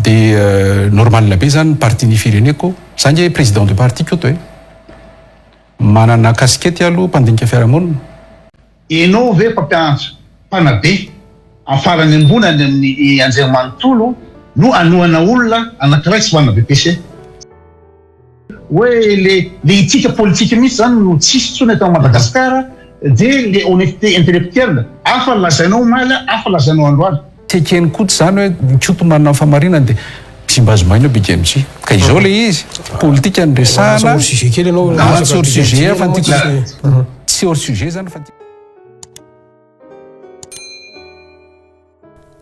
dia normal be zany parti-ny fireneko zany hoe président de parti koto hoe manana kasikety aloha mpandinika fiarahamonina. Ianao ve mpampianatra mpanabe amin'ny farany ambony any amin'ny anjerimanontolo no anohana olona anankiray tsy hoanina BPC hoe le éthique politique misy zany no tsisy tsony eto Madagasikara dia le honnêteté intellectuelle afa lazainao maly afa lazainao androany. Tekeny koty zany hoe koto manana famarinana dia mpisimbazomaina BGMJ ka izao le izy politika nresahana hors sujet kely ianao tsy hors sujet fa tsy hors sujet zany fa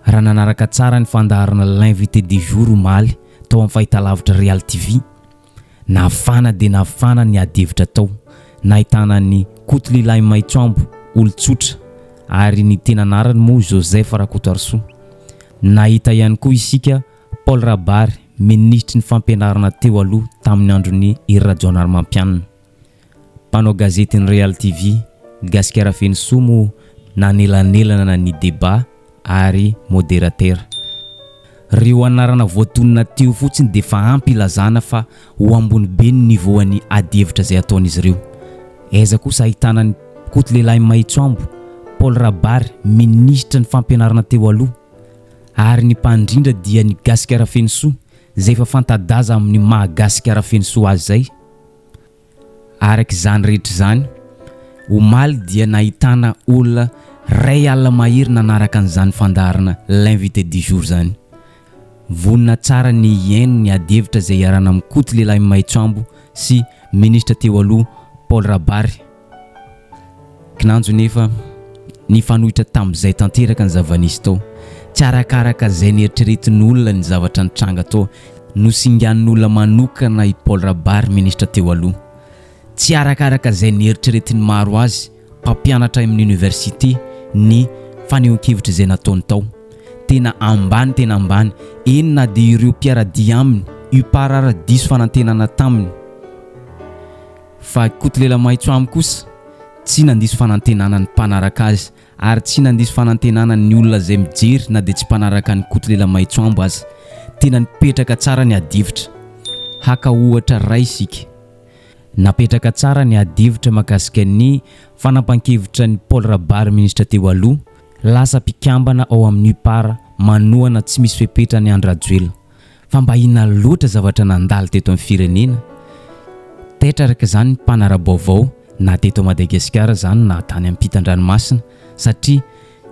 raha nanaraka tsara ny fandaharana l'invité du jour omaly tao amin'ny fahitalavitra Real TV nafana dia nafana ny adevitra tao nahitana ny Koutlilahy Maitsoambo olotsotra ary ny tena anarany moa Joseph Rakotoarso. Nahita ihany koa isika Paul Rabary ministry ny fampianarana teo aloha tamin'ny andron'ny Rajaonarmampianina. Mpanao gazety ny Real TV Gasikara Fensomo nanelanelana ny débat ary modérateur. Reo anarana voatonona teo fotsiny dia fa ampy ilazana fa ho ambony be ny nivoan'ny adevitra izay ataon'izy ireo. Aiza kosa ahitana ny Koutlilahy Maitsoambo, Paul Rabary ministra ny fampianarana teo aloha ary ny mpandrindra dia ny Gasikara Fensoa izay efa fantadaza amin'ny maha Gasikara Fensoa azy zay. Araka izany rehetra izany omaly dia nahitana olona ray alina mahery nanaraka an'izany fandaharana l'invité du jour zany. Vonina tsara ny iaino ny adevitra izay iarana amin'ny Koutlilahy Maitsoambo sy ministra teo aloha Paul Rabary. Kinanjo nefa ny fanohitra tamin'izay tanteraka ny zavanisy tao tsy arakaraka izay nieritreretin'olona ny zavatra nitranga tao no singan'olona manokana i Paul Rabary ministra teo aloha. Tsy arakaraka izay nieritreretiny maro azy mpampianatra amin'ny université ny fanehoan-kevitra izay nataony tao. Tena ambany enina dia ireo mpiaradia aminy uparara diso fanantenana taminy. Fa Koutlilahy Maitsoambo kosa tsy nandiso fanantenana ny mpanaraka azy ary tsy nandiso fanantenana ny olona izay mijery na dia tsy mpanaraka ny Koutlilahy Maitsoambo azy. Tena nipetraka tsara ny adevitra. Haka ohatra ray isika. Napetraka tsara ny adevitra mahakasika ny fanampan-kevitra ny Paul Rabary ministra teo aloha lasa mpikambana ao amin'ny UPAR manohana tsy misy fepetra ny Andry Rajoelina. Fa mba ina loatra zavatra nandalo teto amin'ny firenena. Taitra araka izany ny mpanara-baovao na teto Madagasikara zany na tany ampitan-dranomasina satria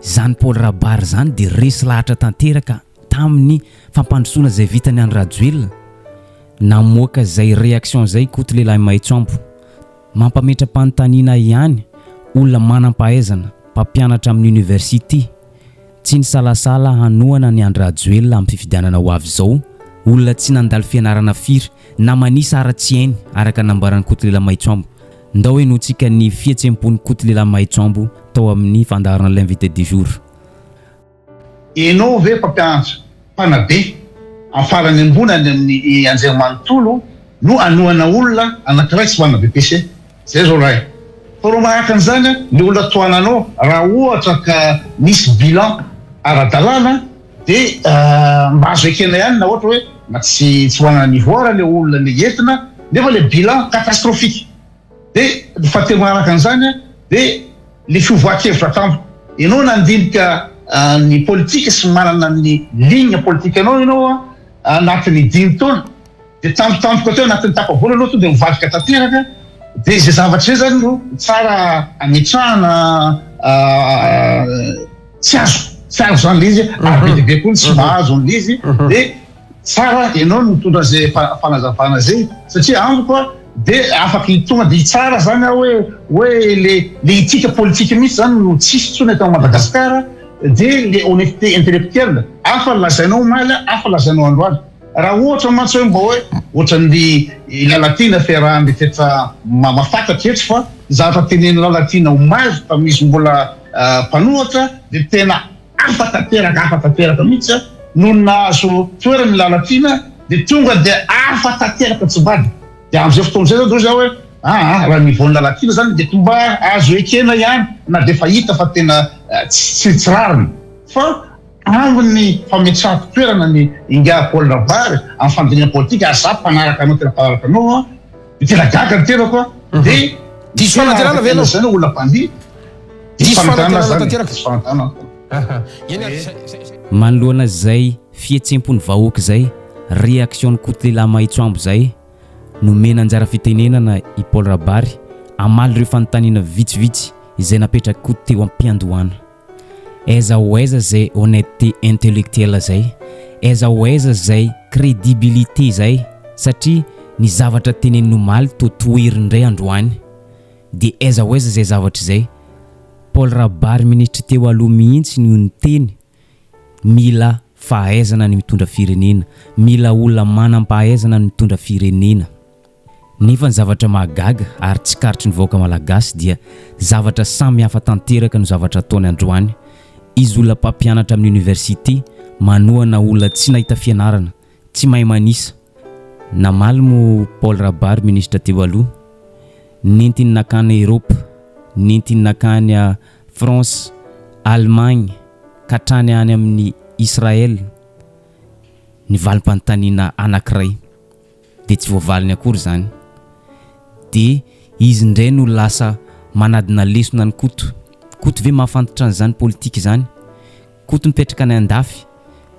zany Paul Rabary zany dia resy lahatra tanteraka tamin'ny fampandrosoana izay vitany Andry Rajoelina. Namoaka izay réaction izay Koutlilahy Maitsoambo mampametra-panontaniana ihany olona manam-pahaizana mpampianatra amin'ny université tsy nisalasala hanohana ny Andry Rajoelina amin'ny fifidianana ho avy izao olona tsy nandalo fianarana firy na manisa ara-tsy hainy araka nambaran'ny Koutlilahy Maitsoambo. Ndao hoe notsika ny fihetsempon'ny Koutlilahy Maitsoambo tao amin'ny fandaharana l'invité du jour. Ianao ve mpampianatra mpanabe amin'ny farany ambony any amin'ny anjerimanontolo no anohana olona anankiray tsy hoanina BPC zay zao raha. Fa raha manaraka an'izany ny olona toananao raha ohatra ka misy bilan ara-dalàna dia mba azo ekena ihany na ohatra hoe na tsy hoanana nivoara le olona le entina nefa le bilan catastrophique. Dia fa tena manaraka an'izany dia le fivoahan-kevitra tampoka. Ianao nandinika ny politika sy manana ny ligne politika ianao anatin'ny 10 taona dia tampotampoka teo anatin'ny tapavola anao tonga dia mivadika tanteraka dia izay zavatra izay zany no tsara ametrahana tsy azo zany le izy ary be dia koa tsy mahazo an'le izy dia tsara ianao no mitondra izay fanazavana zay satria amiko dia afaka tonga dia tsara zany hoe le éthique politique misy zany no tsisy tsony eto Madagasikara dia le honnêteté intellectuelle afa lazainao maly afa lazainao androany. Raha ohatra mantsy hoe mba hoe ohatran'ny lalatina fiarahan'ny tetra mafantatra eto fa zavatra teneny lalatina omazy fa misy mbola mpanohatra dia tena afa tanteraka mihitsy no nahazo toerany lalatina dia tonga dia afa tanteraka tsy bady. Dia amin'izay fotoana izay zao za hoe raha nivoan'ny lalatina zany dia tomba azo ekena ihany na dia fa hita fa tena tsy rariny fa amin'ny fametrahako toerana ny inga Paul Rabary amin'ny fandiniana politika aza mpanaraka anao tena mpanaraka anao a tena gaga ny tenako a de diso fanatirana ve zany olona mpandihy diso fanatirana tanteraka manoloana zay fihetsempon'ny vahoaka zay réaction ny Koutlela Maitsoambo zay nomena anjara fitenenana i Paul Rabary amaly ireo fanontaniana vitsivitsy izay napetraka koto teo am-piandohana. Aiza ho aiza zay honnêteté intellectuelle zay, aiza ho aiza zay crédibilité zay, satria ny zavatra tenenin'omaly totoerindray androany. De aiza ho aiza zay zavatra zay Paul Rabary ministre teo aloha mihitsy no niteny mila fahaizana ny mitondra firenena, mila olona manam-pahaizana ny mitondra firenena. Nefa ny zavatra mahagaga ary tsy karitry ny vahoaka malagasy dia zavatra samy hafa tanteraka no zavatra ataony androany. Izy olona mpampianatra amin'ny université manohana olona tsy nahita fianarana, tsy mahay manisa. Namaly mo Paul Rabary ministre teo aloha nentiny nakany Europe, nentiny nakany a France, Allemagne, katrany any amin'ny Israel, ny valim-panontaniana anankiray de tsy voavaliny akory zany. De izy ndray no lasa manadina lesona ny koto ve mahafantatra an'izany politika zany, koto mipetraka any andafy,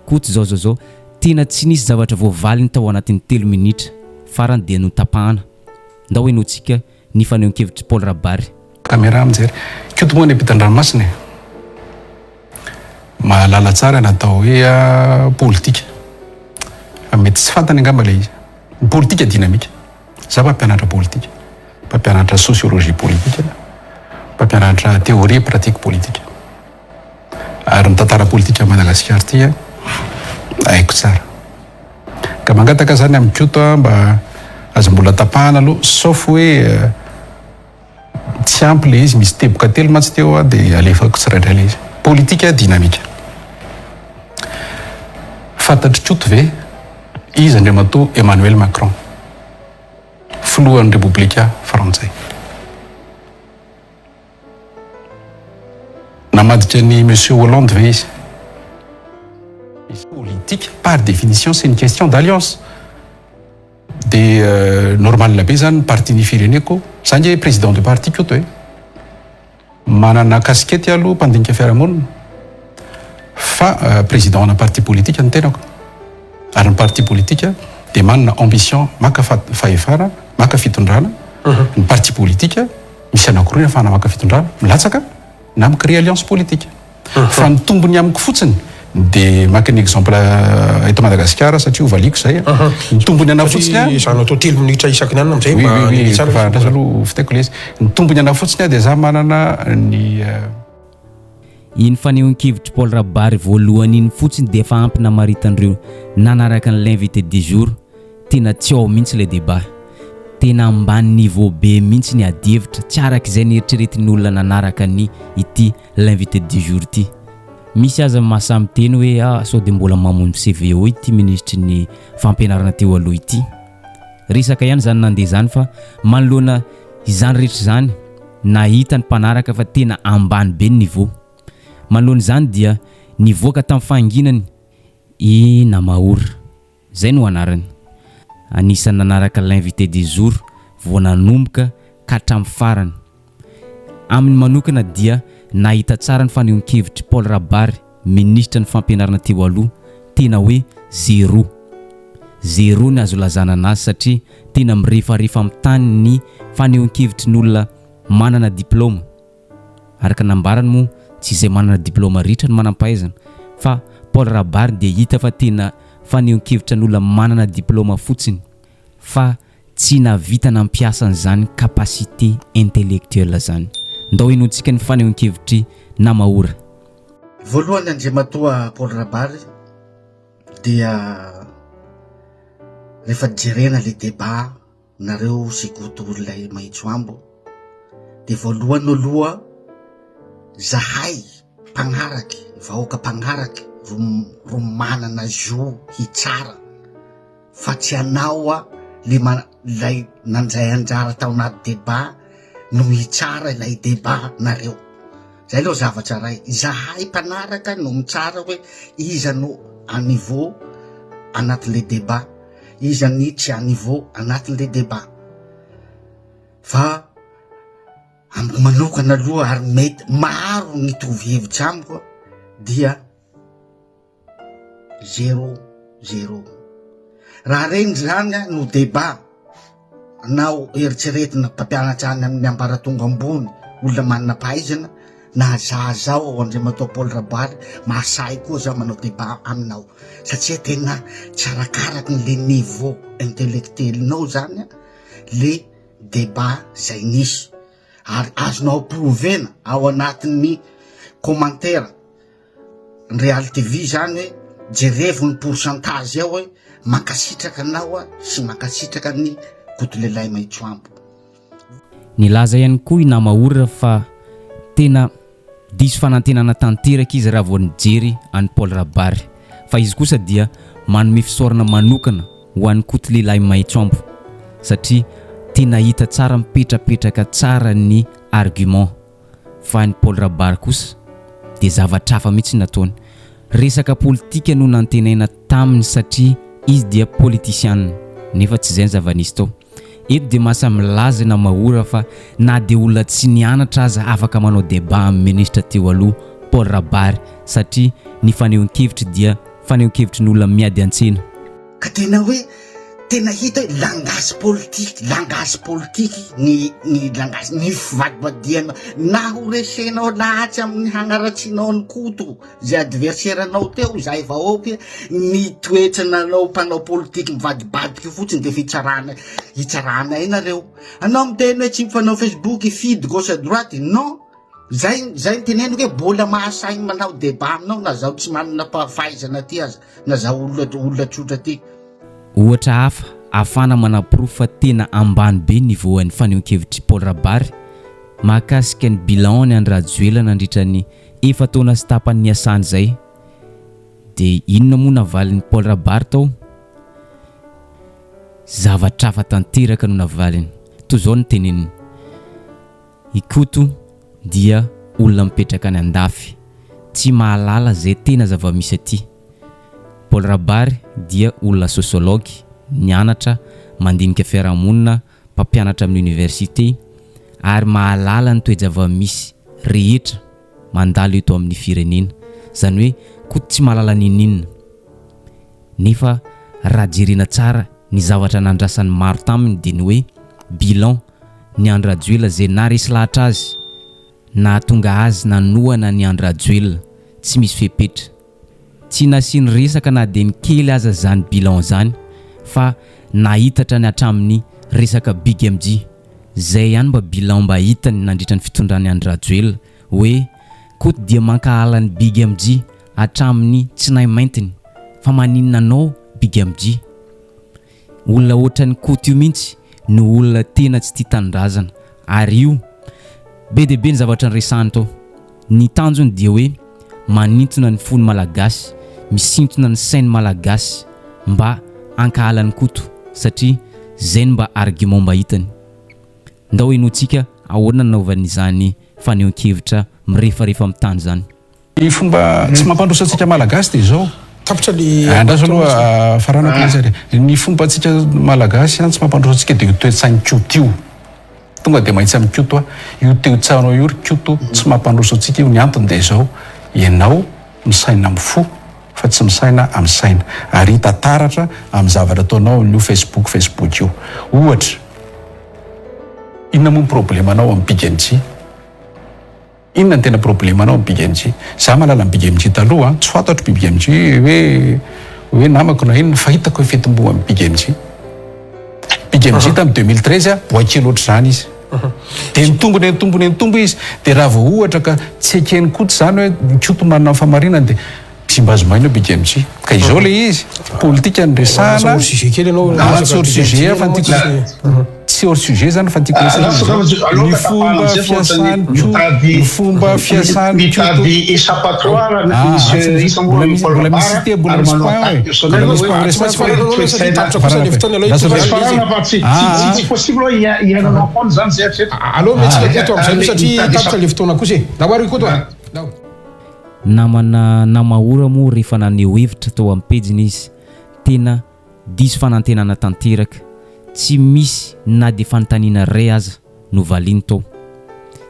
koto zao tena tsy nisy zavatra voavaliny tao anatin'ny 3 minitra farany dia no tapahana. Ndao enotsika ny fanehoan-kevitry Paul Rabary. Caméra mijery koto moa ny ampitan-dranomasina mahalala tsara natao hoe politika mety tsy fantany angamba le izy. Ny politika dynamique za mpampianatra politika, mpampianatra sociologie politique, mpampianatra théorie pratique politique, ary ny tantara politika Madagasikara ty haiko tsara. Ka mangataka zany amin'ny koto mba azo mbola tapahana aloha, sauf hoe tsy ampy le izy misy teboka telo matsy teo de alefako tsirairay le izy. Politika dynamique. Fantatry koto ve izy andriamatoa Emmanuel Macron, filohan'ny République Frantsay. Namadika ny Monsieur Hollande ve izy. Politique, par définition, c'est une question d'alliance. De normal be zany parti-ny fireneko, zany président de parti koto manana casquette aloha mpandinika fiarahamonina fa président na parti politique ny tenako. Ary ny parti politique de manana ambition maka fahefara, maka fitondrana. Ny parti politique misy anankiroa afahana maka fitondrana, milatsaka na micréer alliance politique. Fa ny tombony amiko fotsiny de maka ny exemple eto Madagasikara satria ovaliko zay. Ny tombony ana fotsiny zany atao 3 minitra isaky ny amizay mba tsara aloha fiteko le izy. Ny tombony ana fotsiny de za manana ny iny fanehoan-kevitry Paul Rabary voalohany iny fotsiny de efa ampy namaritan'ireo nanaraka ny l'invité du jour. Tena tsy ao mihitsy le débat, tena ambany niveau be mihitsy ny adihevitra, tsy arak'izay ny eritreretin'olona nanaraka ny ity l'invité du jour ty. Misy aza mahasamy teny hoe sao de mbola mamono CVO ity ministre ny fampianarana teo aloha ity. Resaka ihany zany nandeha zany fa manoloana izany rehetra zany nahita ny mpanaraka fa tena ambany be ny niveau. Manoloana zany dia nivoaka tamin'ny fahanginany i Namaory, zay no anarany. Anisan'ny nanaraka l'invité du jour vao nanomboka ka hatramin'ny farany. Amin'ny manokana dia nahita tsara ny fanehoan-kevitry Paul Rabary ministre ny fampianarana teo aloha tena hoe zéro ny azo lazana anazy satria tena mirefarefa amin'ny tany ny fanehoan-kevitry n'olona manana diplôma. Araka nambarany moa tsy izay manana diplôma rehetra ny manam-pahaizana, fa Paul Rabary dia hita fa tena fanehoan-kevitra n'olona manana diplôma fotsiny fa tsy navita nampiasa an'izany capacité intellectuelle zany. Ndao enotsika ny fanehoan-kevitry Namaory. Voalohany andriamatoa Paul Rabary dia rehefa jerena le débat nareo Koutolay Maitsoambo de voalohany aloha zahay mpagnaraky, vahoaka mpagnaraky ro manana zo hitsara fa tsy anao lay nanjay anjara tao anaty débat no hitsara ilay débat nareo. zay aloha zavatra ray. Zahay mpanaraka no mitsara hoe iza no anivaux anatin'le débat, iza ny tsy anivaux anatin'le débat. Fa amiko manokana aloha ary mety maro ny tovy hevitra amiko dia 0-0. Raha regny zany no débat nao eritseretina mpampianatra any amin'ny ambaratonga ambony, olona manana pahaizana, na zao ao Andriamatao Paul Rabary, masay koa zao manao débat aminao, satria tena tsarakaraky le niveau intellectuelinao zany le débat zay nisy, ary azonao provena ao anatin'ny commentaire Real TV zany hoe jerevo ny pourcentage ao hoe mankasitraka anao sy mankasitraka ny koto lehilahy Maitsoambo. Nilaza ihany koa i Namaorona fa tena diso fanantenana tanteraka izy raha vao nijery any Paul Rabary, fa izy kosa dia manome fisaorana manokana ho an'ny koto lehilahy Maitsoambo, satria tena hita tsara mipetrapetraka tsara ny argument. Fa ny Paul Rabary kosa dia zavatra hafa mihitsy nataony. Resaka politika no nantenaina taminy satria izy dia politicien, nefa tsy izay ny zava-nisy tao. Eto dia masa milaza Namaorona fa na dia olona tsy nianatra aza afaka manao débat amin'ny ministra teo aloha Paul Rabary, satria ny fanehoan-kevitra dia fanehoan-kevitry ny olona miady an-tsena. Ka tena hoe tena hita hoe langage politique ny langage ny fivadibadiana na ho resenao lahatsy amin'ny hagnaratsinao ny koto zay adversaire-anao teo, zay vahoaka ny toetrananao mpanao politique mivadibadiky fotsiny de hitsarana nareo. Anao miteny hoe tsy mifanao Facebook feed gauche à droite, non, zay teneniko hoe mbola mahasainy manao débat aminao na zaho tsy manana fahaizana ty aza, na zaho olona tsotra ty. Ohatra hafa afana manaprofo fa tena ambany be niveauan'ny fanehoan-kevitry Paul Rabary mahakasika ny bilan ny Andry Rajoelina nandritra ny 4 taona sy tapany niasany zay. De inona moa navalin'ny Paul Rabary tao? Zavatra hafa tanteraka no navaliny. Toy izao ny teneniny: ikoto dia olona mipetraka any andafy, tsy mahalala zay tena zava-misy aty. Paul Rabary dia olona sociologue, nianatra mandinika fiarahamonina, mpampianatra amin'ny université, ary mahalala ny toe-java-misy rehetra mandalo eto amin'ny firenena. Zany hoe koa tsy mahalala ninina. Nefa raha jerena tsara ny zavatra nandrasany maro taminy dia ny hoe bilan ny Andry Rajoelina zay naresy lahatra azy na tonga azy nanoana ny Andry Rajoelina tsy misy fepetra. Tsy nasiany resaka na dia ny kely aza zany bilan zany, fa nahitatra ny hatramin'ny resaka Big MJ. Zay ihany mba bilan mba hitany nandritra ny fitondrany Andry Rajoelina hoe koto dia mankahala ny Big MJ hatramin'ny tsy nahy maintiny, fa maninona anao Big MJ? Olona ohatran'ny koto io mihitsy no olona tena tsy tia tanindrazana, ary io be dia be ny zavatra nyresahany tao. Ny tanjony dia hoe manintona ny fony malagasy, misintona ny sainy malagasy mba ankahala ny koto, satria zay mba argument mba hitany. Ndao enotsika ahoana nanaovan'izany fanehoan-kevitra mirefarefa amin'ny tany zany. Ny fomba tsy mampandrosantsika malagasy dia izao tapitra le andraso aloha faranako zay. Ny fomba antsika malagasy tsy mampandrosantsika dia io toe-tsainy koto io. Tonga dia mahitsy amin'ny koto io teo-tsanao io ry koto tsy mampandrosantsika io. Ny antony dia izao: ianao misaina amin'ny fo fa tsy misaina amin'ny saina, ary hita taratra amin'ny zavatra ataonao amin'io Facebook io. Ohatra, inona moa ny problemanao amin'ny Big MJ? Inona ny tena problemanao amin'ny Big MJ? Zaho mahalala amin'ny Big MJ taloha, tsy fantatro Big MJ hoe namako na inona, fa hitako fetim-bo amin'ny Big MJ. Big MJ tamin'ny 2013 boakely ohatry zany izy. Dia nitombony izy. Dia raha vao ohatra ka tsy ekeny koto zany hoe koto manana famarinana dia Simbazomaina BKMG ka izao le izy politika ndresana sujet kely ianao tsy hors sujet fa tiako tsy hors sujet zany fa tiako ny fomba fiasany ny fomba fiasany mitady échappatoire mbola misy te mbola misy tsy possible hoe iainanao foana zany zay hatreto aloha metsika eto am'zay satria tapitra le fotoana kosa e dahoary koa toa namana namahora moa rehefa naneho hevitra tao amin'ny pejiny izy tena diso fanantenana tanteraka tsy misy na dia fanontaniana ray aza no valiany tao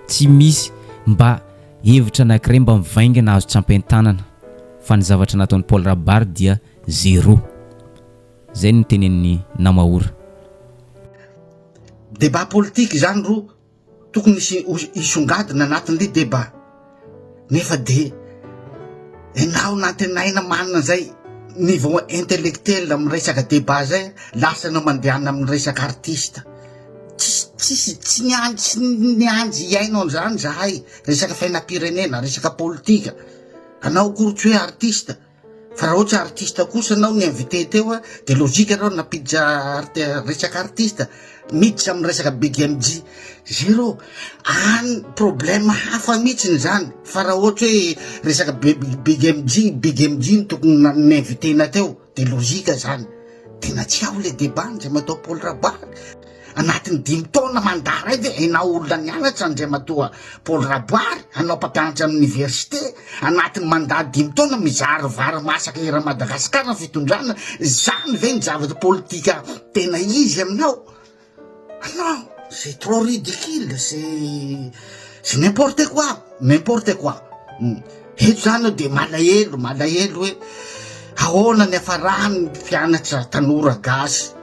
tsy misy mba hevitra anankiray mba mivaingana azo tsampain-tanana fa ny zavatra nataon'ny Paul Rabary dia zéro zay no tenen'ny namahora. Débat politique zany ro tokony isongadina anatin'le débat nefa de enao natenaina manana zay niveau intellectuel amin'ny resaka débat zay lasana mandehana amin'ny resaka artiste tsy nianjy iainao zany zahay resaka fiainam-pirenena resaka politika anao kory hoe artiste fa raha ohatra artiste kosa anao ny invité teo de logika reo napiditra resaka artiste miditsy amin'ny resaka BKMG zero any problème hafa mihitsiny zany fa raha ohatra hoe resaka BKMG ny tokony ny invité-na teo de logika zany tena tsy ao le débat zay matao Paul Rabary anatin'ny 5 taona mandara ve enao olona nianatra ndray matoa Paul Rabary anao mpampianatra amin'ny université anatin'ny mandady 5 taona mizary vary masaka era Madagasikara fitondrana zany ve ny zavatra politika tena izy aminao? Non, c'est trop ridicule, c'est n'importe quoi. Eto zany de malahelo hoe ahoana ny afarany mpianatra tanora gasy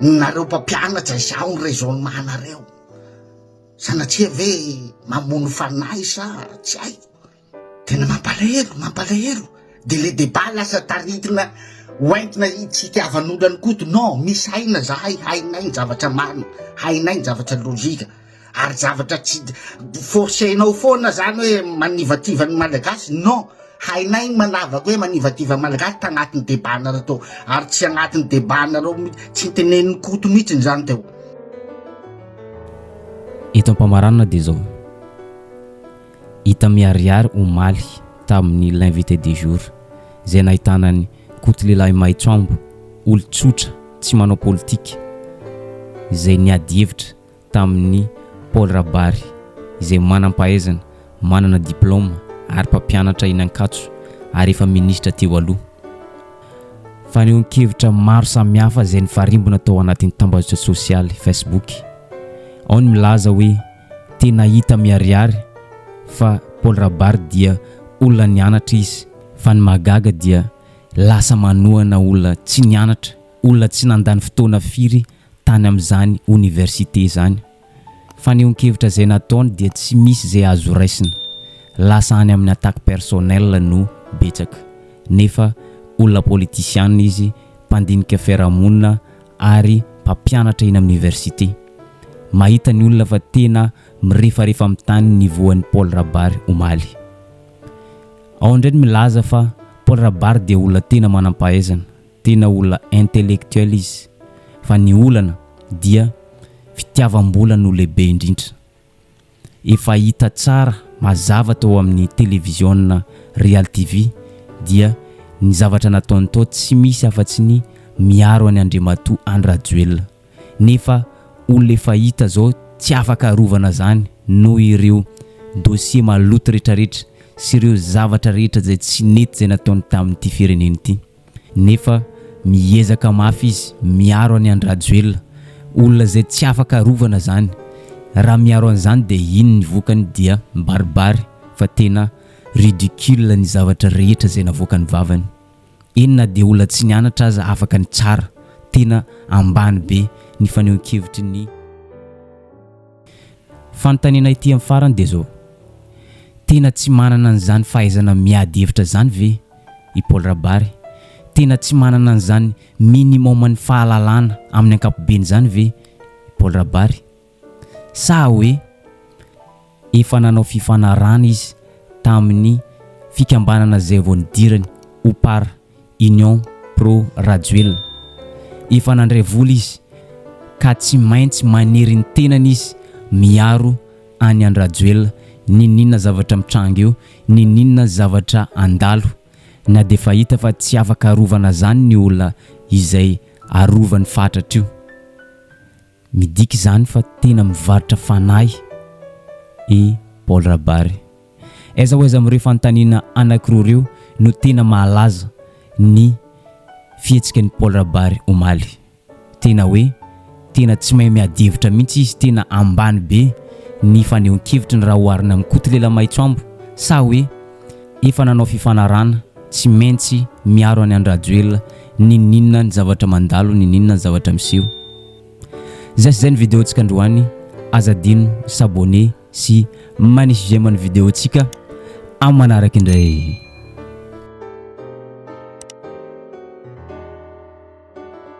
nareo mpampianatra izao ny raisonnement nareo sanatria ve mamono fanahy sa tsy hay tena mampalahelo de le débat lasa taritina oentina tsy itiavan'olany koto non misy haina zahay hainay ny zavatra marina hainay ny zavatra logika ary zavatra tsy forcenao foana zany hoe manivativa ny malagasy non hainay manavaka hoe manivativa malagasy tagnatin'ny débat nareo tao ary tsy agnatin'ny débat nareo tsy teneniny koto mihitsy zany teo. Eto ampamaranana dia zao hita miariary omaly tamin'ny l'invité du jour zay nahitanany koto lehilahy Maitsoambo olo-tsotra tsy manao politika izay niady hevitra tamin'ny Paul Rabary izay manam-pahaizana manana diplôma ary mpampianatra eny Ankatso ary efa ministra teo aloha fa nion-kevitra maro samihafa izay nifarimbona tao anatin'ny tambazotra sosialy Facebook ao ny milaza hoe tena hita miariary fa Paul Rabary dia olona nianatra izy fa ny magaga dia lasa manohana olona tsy nianatra olona tsy nandany fotoana firy tany amin'izany université zany fa nion-kevitra izay nataony dia tsy misy izay azo raisina lasa any amin'ny attaque personnelle no betsaka nefa olona politiciana izy mpandinika fiarahamonina ary mpampianatra eny amin'ny université mahita ny olona fa tena mirefarefa amin'ny tany nivoan'ny Paul Rabary omaly ao indray milaza fa Paul Rabary dia olona tena manam-pahaizana tena olona intellectuel izy fa ny olana dia fitiavam-bola no lehibe indrindra efa hita tsara mazava tao amin'ny télévision Real TV dia ny zavatra nataony tao tsy misy afa-tsy ny miaro any Andriamatoa Andrajoelina nefa olona efa hita zao tsy afaka arovana zany no ireo dossier maloto rehetrarehetra sy ireo zavatra rehetra zay tsy nety zay nataony tamin'ity fireneny ity nefa miezaka mafy izy miaro any Andrajoelina olona zay tsy afaka arovana zany raha miaro an'izany dia ino ny vokany dia baribary fa tena ridicule ny zavatra rehetra zay navoaka ny vavany inona dia olona tsy nianatra aza afaka ny tsara tena ambany be ny fanehoan-kevitry ny fanontaniana ity amin'ny farany dia zao tena tsy manana an'izany fahaizana miady hevitra zany ve i Paul Rabary tena tsy manana an'izany minimum ny fahalalana amin'ny ankapobeny zany ve Paul Rabary sa hoe efa nanao fifanarana izy tamin'ny fikambanana zay vao nidirany OPAR, Union Pro Rajoel. Efa nandray vola izy ka tsy maintsy manery ny tenany izy miaro any Rajoel, ninina zavatra mitranga eo, ninina zavatra andalo, na de fahita fa tsy afaka arovana zany ny olona izay arovany fatratra io. Midika zany fa tena mivarotra fanahy Paul Rabary. Aiza hoaiza amin'ireo fanontaniana anankiroa reo no tena mahalaza ny fihetsika ny Paul Rabary omaly. Tena hoe tena tsy mahay miadevitra mihitsy izy, tena ambany be ny fanehoan-kevitra ny raha oharina amin'ny Kotolela Maitsoambo, sa hoe efa nanao fifanarana tsy maintsy miaro any Rajoel, ninina ny zavatra mandalo, ninina ny zavatra miseho. Zay ny vidéo tsika androany, azadino s'abonner sy manisy j'aime ny vidéo tsika amin'ny manaraka indray.